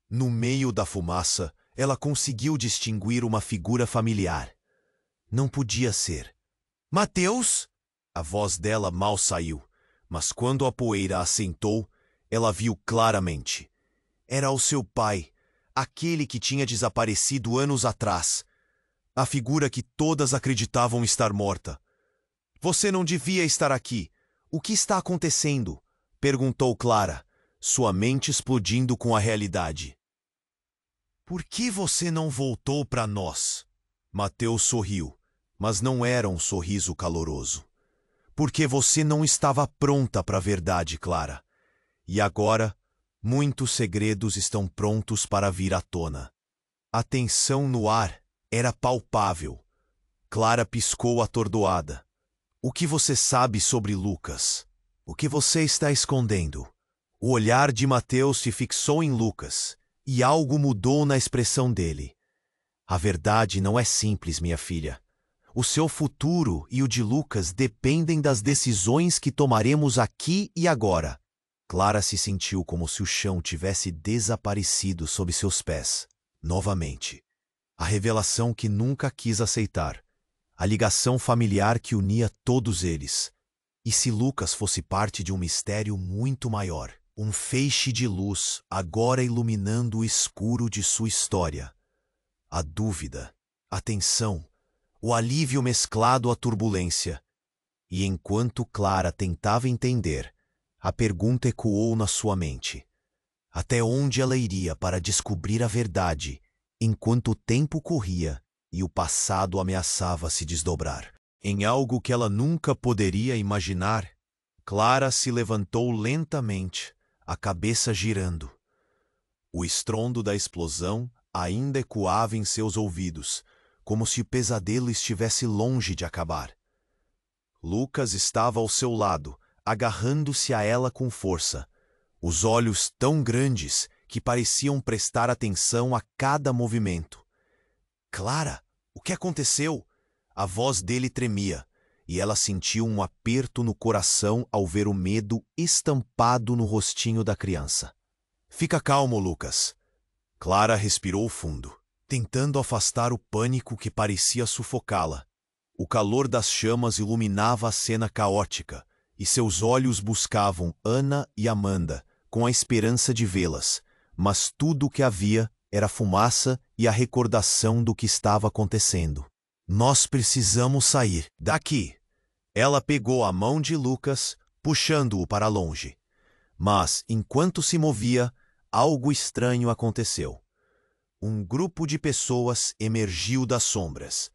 [SPEAKER 1] No meio da fumaça, ela conseguiu distinguir uma figura familiar. Não podia ser. "Mateus?" A voz dela mal saiu, mas quando a poeira assentou, ela viu claramente. Era o seu pai, aquele que tinha desaparecido anos atrás. A figura que todas acreditavam estar morta. "Você não devia estar aqui. O que está acontecendo?" perguntou Clara, sua mente explodindo com a realidade. "Por que você não voltou para nós?" Mateus sorriu, mas não era um sorriso caloroso. "Porque você não estava pronta para a verdade, Clara. E agora, muitos segredos estão prontos para vir à tona." A tensão no ar era palpável. Clara piscou atordoada. "O que você sabe sobre Lucas? O que você está escondendo?" O olhar de Mateus se fixou em Lucas, e algo mudou na expressão dele. "A verdade não é simples, minha filha. O seu futuro e o de Lucas dependem das decisões que tomaremos aqui e agora." Clara se sentiu como se o chão tivesse desaparecido sob seus pés. Novamente. A revelação que nunca quis aceitar. A ligação familiar que unia todos eles. E se Lucas fosse parte de um mistério muito maior? Um feixe de luz agora iluminando o escuro de sua história. A dúvida, a tensão, o alívio mesclado à turbulência. E enquanto Clara tentava entender, a pergunta ecoou na sua mente. Até onde ela iria para descobrir a verdade, enquanto o tempo corria e o passado ameaçava se desdobrar? Em algo que ela nunca poderia imaginar, Clara se levantou lentamente, a cabeça girando. O estrondo da explosão ainda ecoava em seus ouvidos, como se o pesadelo estivesse longe de acabar. Lucas estava ao seu lado, agarrando-se a ela com força, os olhos tão grandes que pareciam prestar atenção a cada movimento. "Clara, o que aconteceu?" A voz dele tremia, e ela sentiu um aperto no coração ao ver o medo estampado no rostinho da criança. "Fica calmo, Lucas." Clara respirou fundo, tentando afastar o pânico que parecia sufocá-la. O calor das chamas iluminava a cena caótica, e seus olhos buscavam Ana e Amanda, com a esperança de vê-las, mas tudo o que havia era fumaça e a recordação do que estava acontecendo. "Nós precisamos sair daqui." Ela pegou a mão de Lucas, puxando-o para longe. Mas, enquanto se movia, algo estranho aconteceu. Um grupo de pessoas emergiu das sombras.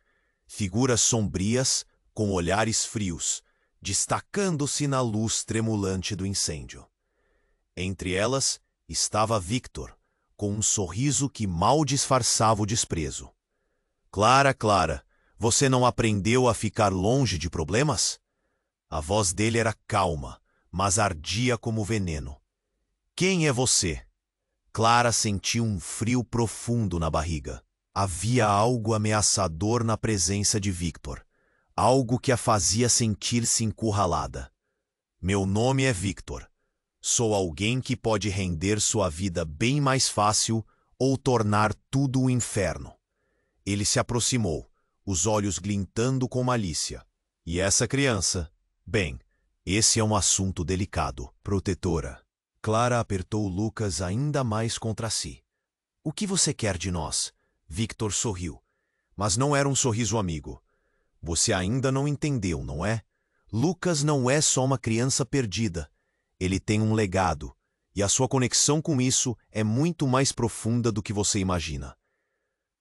[SPEAKER 1] Figuras sombrias, com olhares frios, destacando-se na luz tremulante do incêndio. Entre elas estava Victor, com um sorriso que mal disfarçava o desprezo. "Clara, Clara, você não aprendeu a ficar longe de problemas?" A voz dele era calma, mas ardia como veneno. "Quem é você?" Clara sentiu um frio profundo na barriga. Havia algo ameaçador na presença de Victor, algo que a fazia sentir-se encurralada. "Meu nome é Victor. Sou alguém que pode render sua vida bem mais fácil ou tornar tudo um inferno." Ele se aproximou, os olhos glintando com malícia. "E essa criança? Bem, esse é um assunto delicado, protetora." Clara apertou Lucas ainda mais contra si. "O que você quer de nós?" Victor sorriu, mas não era um sorriso amigo. "Você ainda não entendeu, não é? Lucas não é só uma criança perdida. Ele tem um legado, e a sua conexão com isso é muito mais profunda do que você imagina."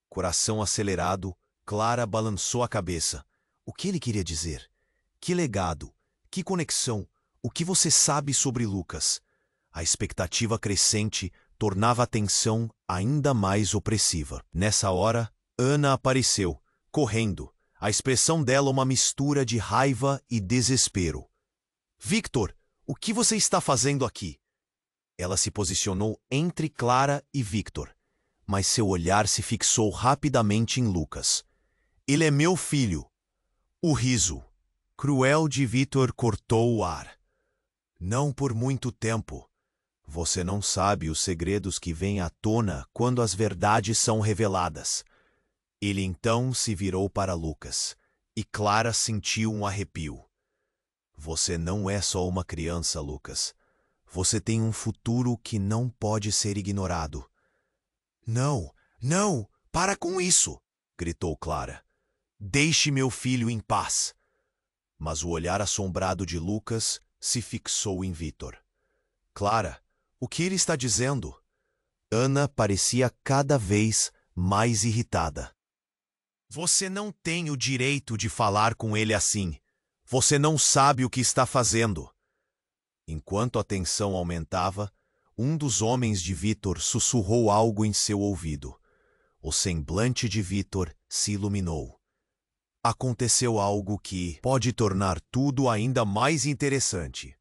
[SPEAKER 1] Coração acelerado, Clara balançou a cabeça. O que ele queria dizer? Que legado? Que conexão? O que você sabe sobre Lucas? A expectativa crescente tornava a tensão ainda mais opressiva. Nessa hora, Ana apareceu, correndo, a expressão dela uma mistura de raiva e desespero. "Victor, o que você está fazendo aqui?" Ela se posicionou entre Clara e Victor. mas seu olhar se fixou rapidamente em Lucas. Ele é meu filho. O riso cruel de Victor cortou o ar. Não por muito tempo. Você não sabe os segredos que vêm à tona quando as verdades são reveladas. Ele então se virou para Lucas, e Clara sentiu um arrepio. Você não é só uma criança, Lucas. Você tem um futuro que não pode ser ignorado. Não, não, para com isso! Gritou Clara. Deixe meu filho em paz. Mas o olhar assombrado de Lucas se fixou em Victor. Clara, o que ele está dizendo? Ana parecia cada vez mais irritada. Você não tem o direito de falar com ele assim. Você não sabe o que está fazendo. Enquanto a tensão aumentava, um dos homens de Victor sussurrou algo em seu ouvido. O semblante de Victor se iluminou. Aconteceu algo que pode tornar tudo ainda mais interessante.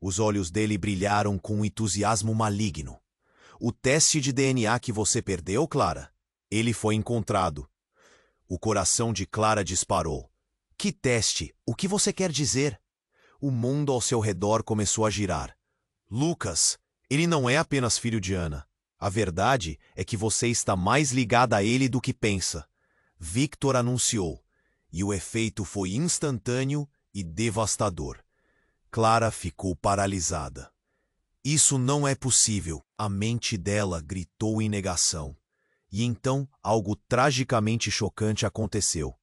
[SPEAKER 1] Os olhos dele brilharam com um entusiasmo maligno. O teste de DNA que você perdeu, Clara? Ele foi encontrado. O coração de Clara disparou. Que teste? O que você quer dizer? O mundo ao seu redor começou a girar. Lucas, ele não é apenas filho de Ana. A verdade é que você está mais ligada a ele do que pensa. Victor anunciou. E o efeito foi instantâneo e devastador. Clara ficou paralisada. Isso não é possível, a mente dela gritou em negação. E então algo tragicamente chocante aconteceu.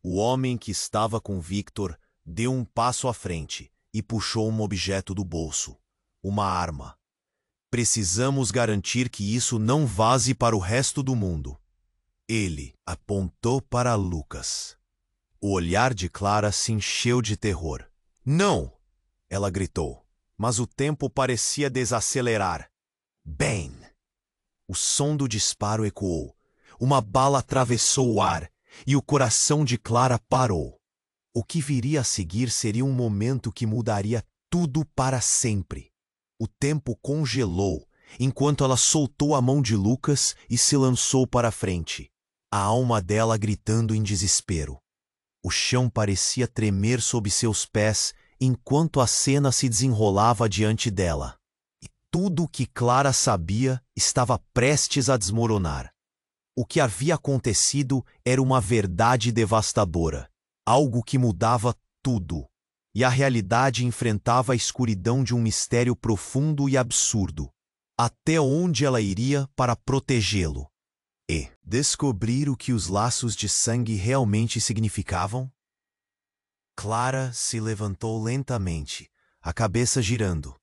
[SPEAKER 1] O homem que estava com Victor deu um passo à frente e puxou um objeto do bolso. Uma arma. Precisamos garantir que isso não vaze para o resto do mundo. Ele apontou para Lucas. O olhar de Clara se encheu de terror. Não! Ela gritou, mas o tempo parecia desacelerar. Bem! O som do disparo ecoou. Uma bala atravessou o ar e o coração de Clara parou. O que viria a seguir seria um momento que mudaria tudo para sempre. O tempo congelou enquanto ela soltou a mão de Lucas e se lançou para a frente, a alma dela gritando em desespero. O chão parecia tremer sob seus pés enquanto a cena se desenrolava diante dela. E tudo o que Clara sabia estava prestes a desmoronar. O que havia acontecido era uma verdade devastadora, algo que mudava tudo. E a realidade enfrentava a escuridão de um mistério profundo e absurdo. Até onde ela iria para protegê-lo? E descobrir o que os laços de sangue realmente significavam? Clara se levantou lentamente, a cabeça girando.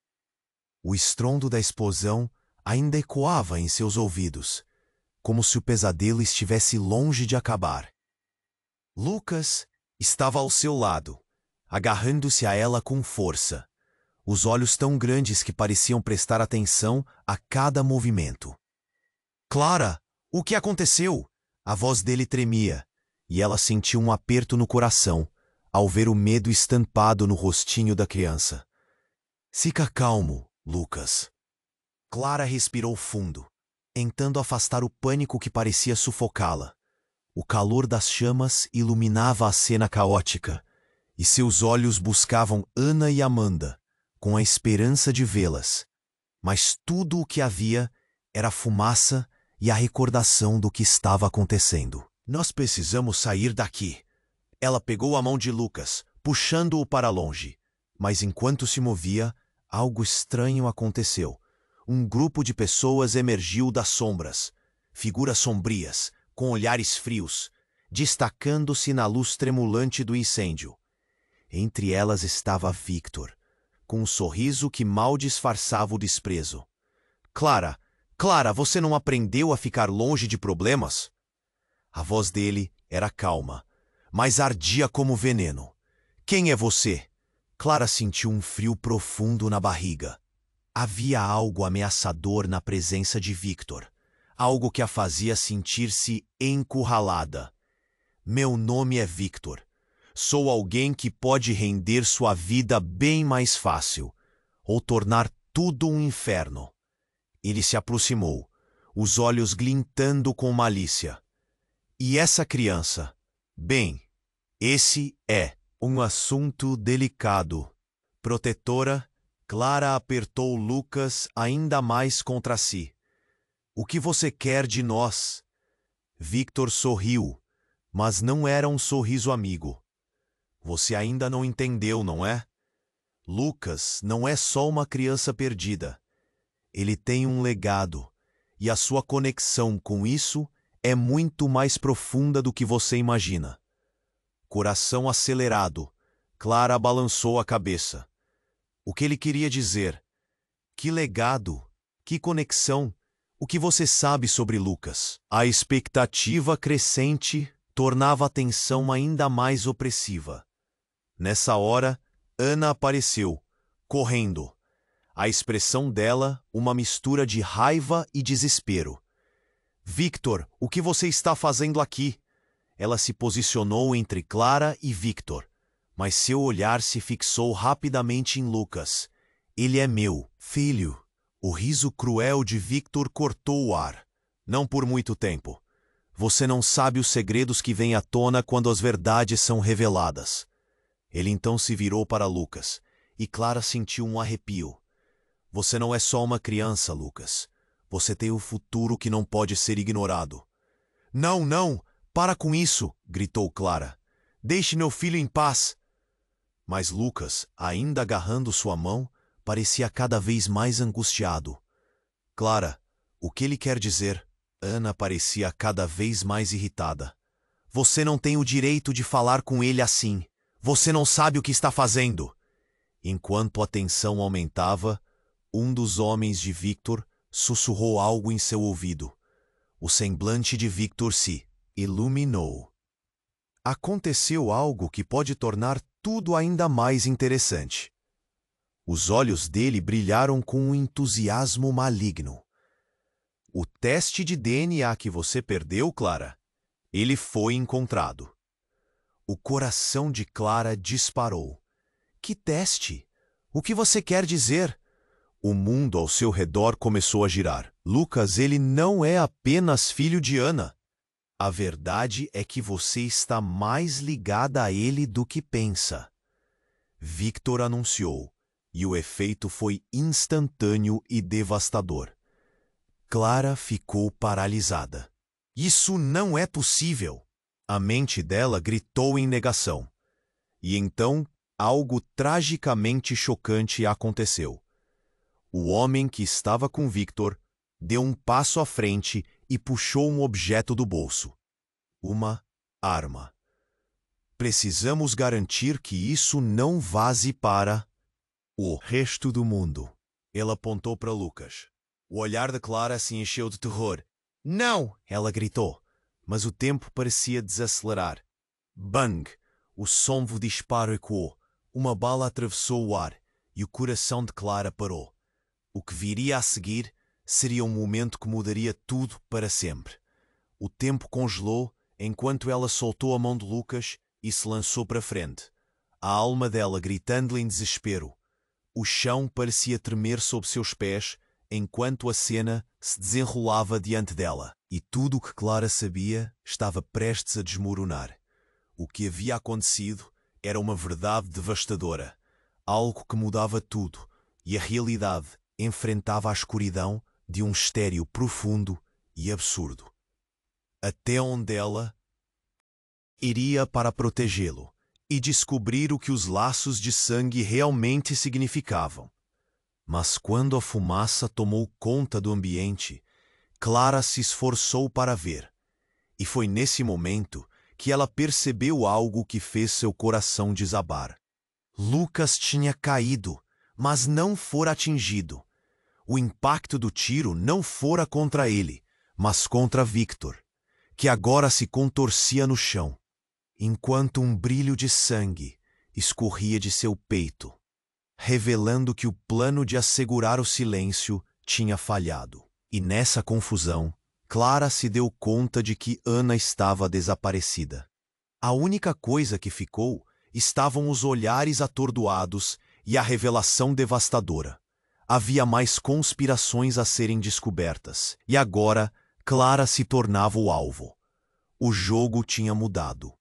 [SPEAKER 1] O estrondo da explosão ainda ecoava em seus ouvidos, como se o pesadelo estivesse longe de acabar. Lucas estava ao seu lado, agarrando-se a ela com força, os olhos tão grandes que pareciam prestar atenção a cada movimento. Clara! O que aconteceu? A voz dele tremia, e ela sentiu um aperto no coração, ao ver o medo estampado no rostinho da criança. Fica calmo, Lucas. Clara respirou fundo, tentando afastar o pânico que parecia sufocá-la. O calor das chamas iluminava a cena caótica, e seus olhos buscavam Ana e Amanda, com a esperança de vê-las. Mas tudo o que havia era fumaça e a recordação do que estava acontecendo. Nós precisamos sair daqui. Ela pegou a mão de Lucas, puxando-o para longe. Mas enquanto se movia, algo estranho aconteceu. Um grupo de pessoas emergiu das sombras. Figuras sombrias, com olhares frios, destacando-se na luz tremulante do incêndio. Entre elas estava Victor, com um sorriso que mal disfarçava o desprezo. Clara! Clara, você não aprendeu a ficar longe de problemas? A voz dele era calma, mas ardia como veneno. Quem é você? Clara sentiu um frio profundo na barriga. Havia algo ameaçador na presença de Victor, algo que a fazia sentir-se encurralada. Meu nome é Victor. Sou alguém que pode render sua vida bem mais fácil, ou tornar tudo um inferno. Ele se aproximou, os olhos glintando com malícia. E essa criança? Bem, esse é um assunto delicado. Protetora, Clara apertou Lucas ainda mais contra si. O que você quer de nós? Victor sorriu, mas não era um sorriso amigo. Você ainda não entendeu, não é? Lucas não é só uma criança perdida. Ele tem um legado, e a sua conexão com isso é muito mais profunda do que você imagina. Coração acelerado, Clara balançou a cabeça. O que ele queria dizer? Que legado? Que conexão? O que você sabe sobre Lucas? A expectativa crescente tornava a tensão ainda mais opressiva. Nessa hora, Ana apareceu, correndo. A expressão dela, uma mistura de raiva e desespero. Victor, o que você está fazendo aqui? Ela se posicionou entre Clara e Victor, mas seu olhar se fixou rapidamente em Lucas. Ele é meu filho. O riso cruel de Victor cortou o ar. Não por muito tempo. Você não sabe os segredos que vêm à tona quando as verdades são reveladas. Ele então se virou para Lucas, e Clara sentiu um arrepio. Você não é só uma criança, Lucas. Você tem o futuro que não pode ser ignorado. Não, não! Para com isso! Gritou Clara. Deixe meu filho em paz! Mas Lucas, ainda agarrando sua mão, parecia cada vez mais angustiado. Clara, o que ele quer dizer? Ana parecia cada vez mais irritada. Você não tem o direito de falar com ele assim. Você não sabe o que está fazendo. Enquanto a tensão aumentava, um dos homens de Victor sussurrou algo em seu ouvido. O semblante de Victor se iluminou. Aconteceu algo que pode tornar tudo ainda mais interessante. Os olhos dele brilharam com um entusiasmo maligno. O teste de DNA que você perdeu, Clara, ele foi encontrado. O coração de Clara disparou. Que teste? O que você quer dizer? O mundo ao seu redor começou a girar. Lucas, ele não é apenas filho de Ana. A verdade é que você está mais ligada a ele do que pensa. Victor anunciou, e o efeito foi instantâneo e devastador. Clara ficou paralisada. Isso não é possível! A mente dela gritou em negação. E então, algo tragicamente chocante aconteceu. O homem que estava com Victor deu um passo à frente e puxou um objeto do bolso. Uma arma. Precisamos garantir que isso não vaze para o resto do mundo. Ela apontou para Lucas. O olhar de Clara se encheu de terror. Não! Ela gritou, mas o tempo parecia desacelerar. Bang! O som do disparo ecoou. Uma bala atravessou o ar e o coração de Clara parou. O que viria a seguir seria um momento que mudaria tudo para sempre. O tempo congelou enquanto ela soltou a mão de Lucas e se lançou para frente, a alma dela gritando-lhe em desespero. O chão parecia tremer sob seus pés enquanto a cena se desenrolava diante dela, e tudo o que Clara sabia estava prestes a desmoronar. O que havia acontecido era uma verdade devastadora, algo que mudava tudo, e a realidade enfrentava a escuridão de um mistério profundo e absurdo. Até onde ela iria para protegê-lo e descobrir o que os laços de sangue realmente significavam. Mas quando a fumaça tomou conta do ambiente, Clara se esforçou para ver, e foi nesse momento que ela percebeu algo que fez seu coração desabar. Lucas tinha caído, mas não fora atingido. O impacto do tiro não fora contra ele, mas contra Victor, que agora se contorcia no chão, enquanto um brilho de sangue escorria de seu peito, revelando que o plano de assegurar o silêncio tinha falhado. E nessa confusão, Clara se deu conta de que Ana estava desaparecida. A única coisa que ficou estavam os olhares atordoados e a revelação devastadora. Havia mais conspirações a serem descobertas, e agora Clara se tornava o alvo. O jogo tinha mudado.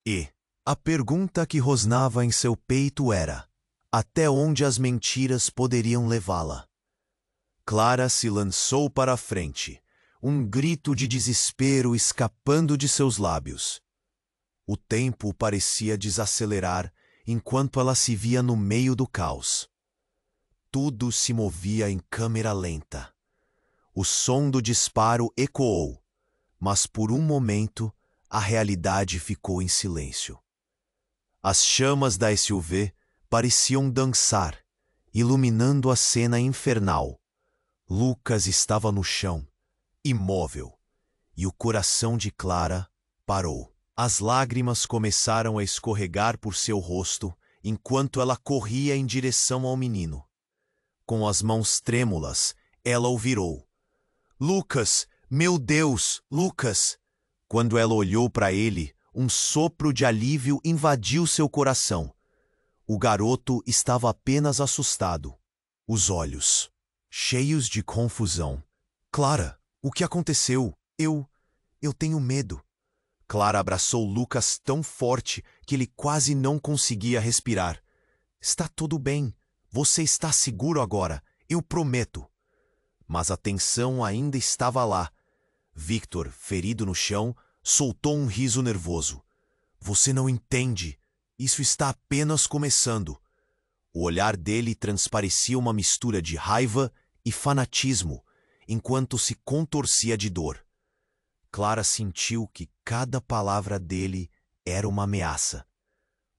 [SPEAKER 1] E a pergunta que rosnava em seu peito era: até onde as mentiras poderiam levá-la? Clara se lançou para a frente, um grito de desespero escapando de seus lábios. O tempo parecia desacelerar enquanto ela se via no meio do caos. Tudo se movia em câmera lenta. O som do disparo ecoou, mas por um momento a realidade ficou em silêncio. As chamas da SUV pareciam dançar, iluminando a cena infernal. Lucas estava no chão, imóvel, e o coração de Clara parou. As lágrimas começaram a escorregar por seu rosto enquanto ela corria em direção ao menino. Com as mãos trêmulas, ela o virou. Lucas! Meu Deus! Lucas! Quando ela olhou para ele, um sopro de alívio invadiu seu coração. O garoto estava apenas assustado, os olhos cheios de confusão. Clara, o que aconteceu? Eu tenho medo. Clara abraçou Lucas tão forte que ele quase não conseguia respirar. Está tudo bem. Você está seguro agora, eu prometo. Mas a tensão ainda estava lá. Victor, ferido no chão, soltou um riso nervoso. Você não entende. Isso está apenas começando. O olhar dele transparecia uma mistura de raiva e fanatismo, enquanto se contorcia de dor. Clara sentiu que cada palavra dele era uma ameaça.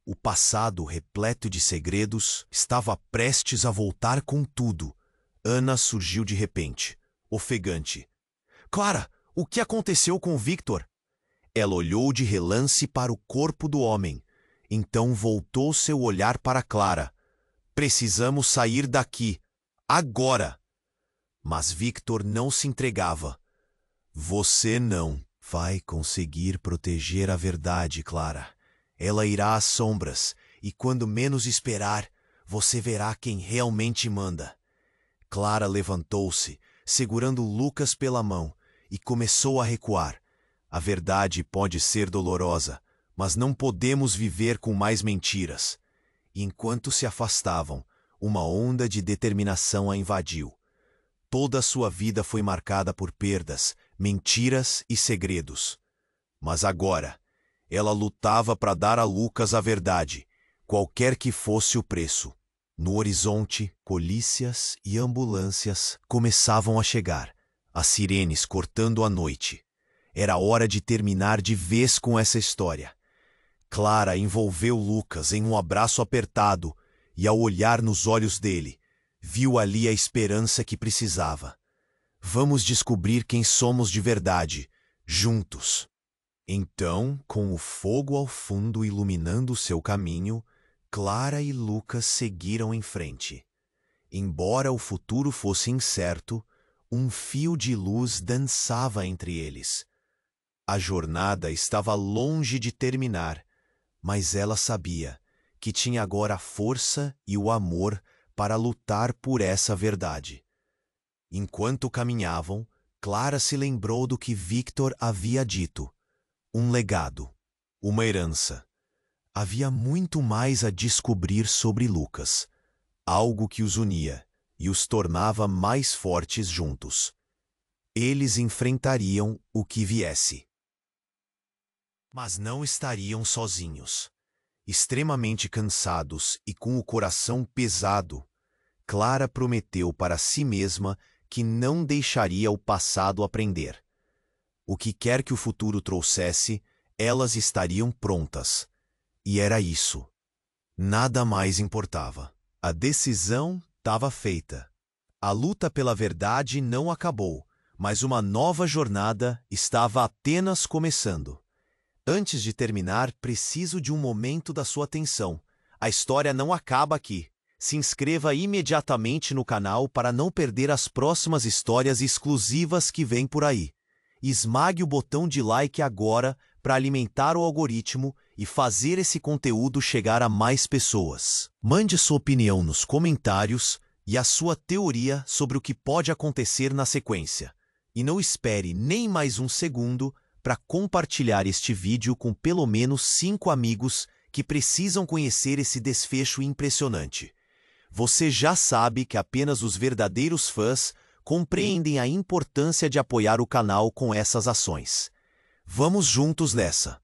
[SPEAKER 1] O passado, repleto de segredos, estava prestes a voltar com tudo. Ana surgiu de repente, ofegante. Clara, o que aconteceu com o Victor? Ela olhou de relance para o corpo do homem. Então voltou seu olhar para Clara. Precisamos sair daqui. Agora! Mas Victor não se entregava. Você não vai conseguir proteger a verdade, Clara. Ela irá às sombras, e quando menos esperar, você verá quem realmente manda. Clara levantou-se, segurando Lucas pela mão, e começou a recuar. A verdade pode ser dolorosa, mas não podemos viver com mais mentiras. E enquanto se afastavam, uma onda de determinação a invadiu. Toda a sua vida foi marcada por perdas, mentiras e segredos. Mas agora, ela lutava para dar a Lucas a verdade, qualquer que fosse o preço. No horizonte, polícias e ambulâncias começavam a chegar, as sirenes cortando a noite. Era hora de terminar de vez com essa história. Clara envolveu Lucas em um abraço apertado e, ao olhar nos olhos dele, viu ali a esperança que precisava. Vamos descobrir quem somos de verdade, juntos. Então, com o fogo ao fundo iluminando seu caminho, Clara e Lucas seguiram em frente. Embora o futuro fosse incerto, um fio de luz dançava entre eles. A jornada estava longe de terminar, mas ela sabia que tinha agora a força e o amor para lutar por essa verdade. Enquanto caminhavam, Clara se lembrou do que Victor havia dito. Um legado, uma herança. Havia muito mais a descobrir sobre Lucas, algo que os unia e os tornava mais fortes juntos. Eles enfrentariam o que viesse. Mas não estariam sozinhos. Extremamente cansados e com o coração pesado, Clara prometeu para si mesma que não deixaria o passado aprender. O que quer que o futuro trouxesse, elas estariam prontas. E era isso. Nada mais importava. A decisão estava feita. A luta pela verdade não acabou, mas uma nova jornada estava apenas começando. Antes de terminar, preciso de um momento da sua atenção. A história não acaba aqui. Se inscreva imediatamente no canal para não perder as próximas histórias exclusivas que vêm por aí. Esmague o botão de like agora para alimentar o algoritmo e fazer esse conteúdo chegar a mais pessoas. Mande sua opinião nos comentários e a sua teoria sobre o que pode acontecer na sequência. E não espere nem mais um segundo para compartilhar este vídeo com pelo menos 5 amigos que precisam conhecer esse desfecho impressionante. Você já sabe que apenas os verdadeiros fãs compreendem a importância de apoiar o canal com essas ações. Vamos juntos nessa!